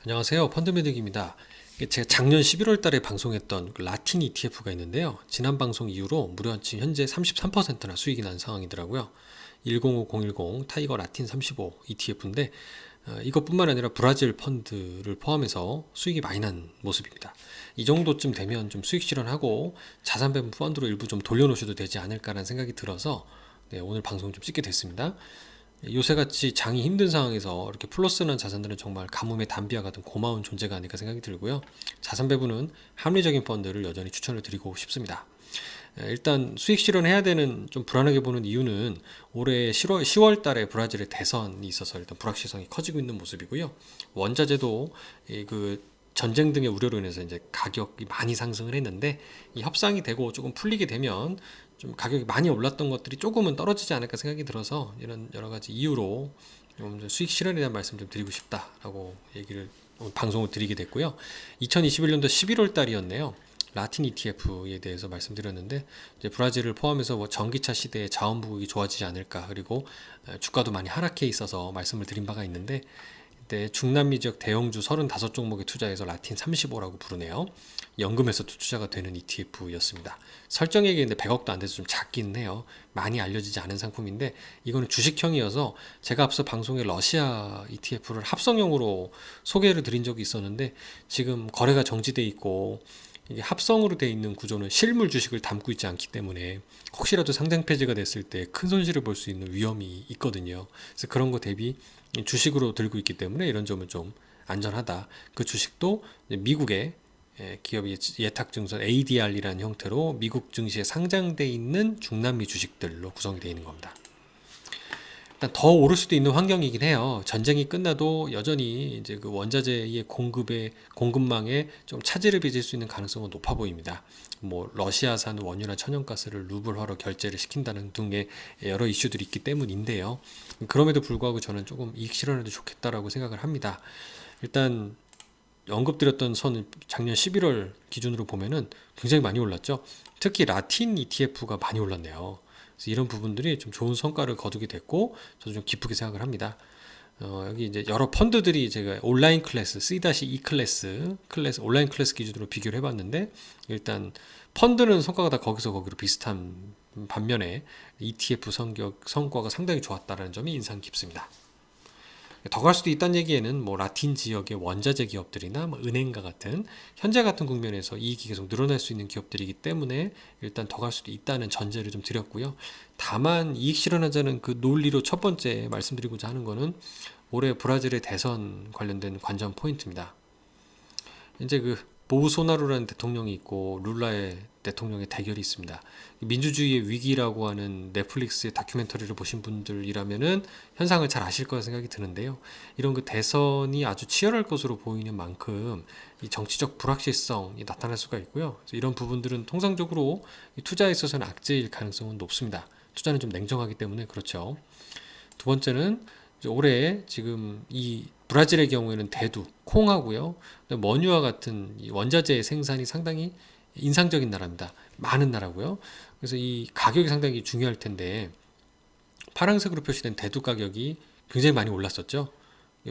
안녕하세요. 펀드매직입니다. 제가 작년 11월 달에 방송했던 그 라틴 ETF가 있는데요. 지난 방송 이후로 무려 지금 현재 33%나 수익이 난 상황이더라고요. 105010 타이거 라틴 35 ETF인데 이것뿐만 아니라 브라질 펀드를 포함해서 수익이 많이 난 모습입니다. 이 정도쯤 되면 좀 수익 실현하고 자산 배분 펀드로 일부 좀 돌려놓으셔도 되지 않을까라는 생각이 들어서 오늘 방송 좀 찍게 됐습니다. 요새같이 장이 힘든 상황에서 이렇게 플러스난 자산들은 정말 가뭄의 단비와 같은 고마운 존재가 아닐까 생각이 들고요. 자산 배분은 합리적인 펀드를 여전히 추천을 드리고 싶습니다. 일단 수익 실현해야 되는 좀 불안하게 보는 이유는 올해 10월 달에 브라질의 대선이 있어서 일단 불확실성이 커지고 있는 모습이고요. 원자재도 그 전쟁 등의 우려로 인해서 이제 가격이 많이 상승을 했는데 이 협상이 되고 조금 풀리게 되면 좀 가격이 많이 올랐던 것들이 조금은 떨어지지 않을까 생각이 들어서 이런 여러 가지 이유로 좀 수익 실현에 대한 말씀 좀 드리고 싶다라고 얘기를 방송을 드리게 됐고요. 2021년도 11월 달이었네요. 라틴 ETF에 대해서 말씀드렸는데 이제 브라질을 포함해서 뭐 전기차 시대에 자원 부족이 좋아지지 않을까, 그리고 주가도 많이 하락해 있어서 말씀을 드린 바가 있는데 이때 중남미 지역 대형주 35종목에 투자해서 라틴 35라고 부르네요. 연금에서도 투자가 되는 ETF였습니다. 설정액이 근데 100억도 안 돼서 좀 작긴 해요. 많이 알려지지 않은 상품인데 이거는 주식형이어서 제가 앞서 방송에 러시아 ETF를 합성형으로 소개를 드린 적이 있었는데 지금 거래가 정지돼 있고 이게 합성으로 되어 있는 구조는 실물 주식을 담고 있지 않기 때문에 혹시라도 상장 폐지가 됐을 때 큰 손실을 볼 수 있는 위험이 있거든요. 그래서 그런 거 대비 주식으로 들고 있기 때문에 이런 점은 좀 안전하다. 그 주식도 미국의 기업이 예탁증권 ADR이라는 형태로 미국 증시에 상장돼 있는 중남미 주식들로 구성이 되어 있는 겁니다. 일단 더 오를 수도 있는 환경이긴 해요. 전쟁이 끝나도 여전히 이제 그 원자재의 공급망에 좀 차질을 빚을 수 있는 가능성은 높아 보입니다. 뭐 러시아산 원유나 천연가스를 루블화로 결제를 시킨다는 등의 여러 이슈들이 있기 때문인데요. 그럼에도 불구하고 저는 조금 이익 실현해도 좋겠다라고 생각을 합니다. 일단 언급드렸던 선을 작년 11월 기준으로 보면은 굉장히 많이 올랐죠. 특히 라틴 ETF가 많이 올랐네요. 그래서 이런 부분들이 좀 좋은 성과를 거두게 됐고 저도 좀 기쁘게 생각을 합니다. 여기 이제 여러 펀드들이 제가 온라인 클래스 C-E 클래스 온라인 클래스 기준으로 비교를 해봤는데 일단 펀드는 성과가 다 거기로 비슷한 반면에 ETF 성과가 상당히 좋았다는 점이 인상 깊습니다. 더 갈 수도 있다는 얘기에는 뭐 라틴 지역의 원자재 기업들이나 뭐 은행과 같은 현재 같은 국면에서 이익이 계속 늘어날 수 있는 기업들이기 때문에 일단 더 갈 수도 있다는 전제를 좀 드렸고요. 다만 이익 실현하자는 그 논리로 첫 번째 말씀드리고자 하는 거는 올해 브라질의 대선 관련된 관전 포인트입니다. 이제 그 보우소나루라는 대통령이 있고 룰라의 대통령의 대결이 있습니다. 민주주의의 위기라고 하는 넷플릭스의 다큐멘터리를 보신 분들이라면은 현상을 잘 아실 거라 생각이 드는데요. 이런 그 대선이 아주 치열할 것으로 보이는 만큼 이 정치적 불확실성이 나타날 수가 있고요. 그래서 이런 부분들은 통상적으로 투자에 있어서는 악재일 가능성은 높습니다. 투자는 좀 냉정하기 때문에 그렇죠. 두 번째는 올해 지금 이 브라질의 경우에는 대두, 콩하고요, 원유와 같은 이 원자재 생산이 상당히 인상적인 나라입니다. 많은 나라고요. 그래서 이 가격이 상당히 중요할 텐데 파란색으로 표시된 대두 가격이 굉장히 많이 올랐었죠.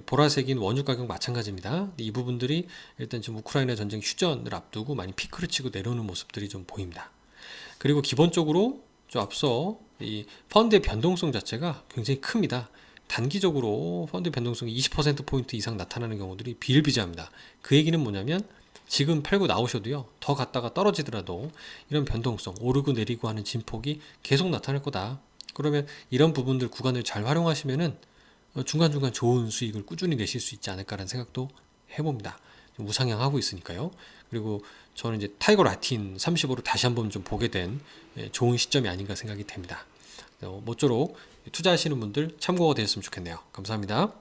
보라색인 원유 가격 마찬가지입니다. 이 부분들이 일단 지금 우크라이나 전쟁 휴전을 앞두고 많이 피크를 치고 내려오는 모습들이 좀 보입니다. 그리고 기본적으로 좀 앞서 이 펀드의 변동성 자체가 굉장히 큽니다. 단기적으로 펀드 변동성이 20%포인트 이상 나타나는 경우들이 비일비재합니다. 그 얘기는 뭐냐면 지금 팔고 나오셔도요, 더 갔다가 떨어지더라도 이런 변동성, 오르고 내리고 하는 진폭이 계속 나타날 거다. 그러면 이런 부분들 구간을 잘 활용하시면은 중간중간 좋은 수익을 꾸준히 내실 수 있지 않을까라는 생각도 해봅니다. 우상향하고 있으니까요. 그리고 저는 이제 타이거 라틴 35로 다시 한번 좀 보게 된 좋은 시점이 아닌가 생각이 됩니다. 모쪼록 투자하시는 분들 참고가 되었으면 좋겠네요. 감사합니다.